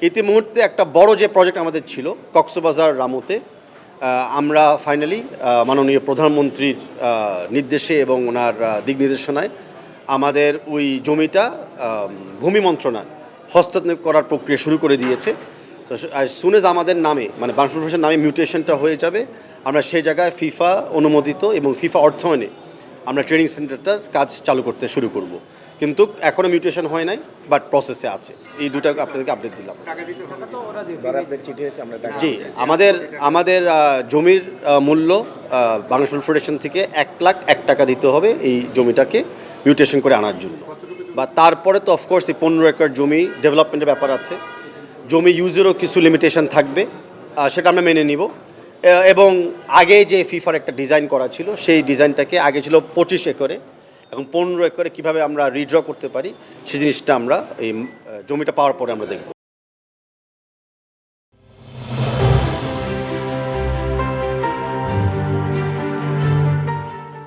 ইতিমুহূর্তে একটা বড় যে প্রজেক্ট আমাদের ছিল কক্সবাজার রামুতে, আমরা ফাইনালি মাননীয় প্রধানমন্ত্রীর নির্দেশে এবং ওনার দিক নির্দেশনায় আমাদের ওই জমিটা ভূমি মন্ত্রণালয় হস্তক্ষেপ করার প্রক্রিয়া শুরু করে দিয়েছে। তো সুন এজ আমাদের নামে মানে বাংলাদেশ ফুটবল নামে মিউটেশনটা হয়ে যাবে, আমরা সেই জায়গায় ফিফা অনুমোদিত এবং ফিফা অর্থায়নে আমরা ট্রেনিং সেন্টারটার কাজ চালু করতে শুরু করব। কিন্তু এখনও মিউটেশন হয় নাই, বাট প্রসেসে আছে। এই দুটো আপনাদেরকে আপডেট দিলাম। জি, আমাদের জমির মূল্য বাংলাদেশ ফুটবল ফেডারেশন থেকে 1,01,000 টাকা দিতে হবে এই জমিটাকে মিউটেশন করে আনার জন্য। বা তারপরে তো অফকোর্স এই 15 একর জমি ডেভেলপমেন্টের ব্যাপার আছে, জমি ইউজেরও কিছু লিমিটেশন থাকবে, সেটা আমরা মেনে নিব। এবং আগে যে ফিফার একটা ডিজাইন করা ছিল সেই ডিজাইনটাকে আগে ছিল 25 একরে, এখন 15 একরে কীভাবে আমরা রিড্র করতে পারি সেই জিনিসটা আমরা এই জমিটা পাওয়ার পরে আমরা দেখব।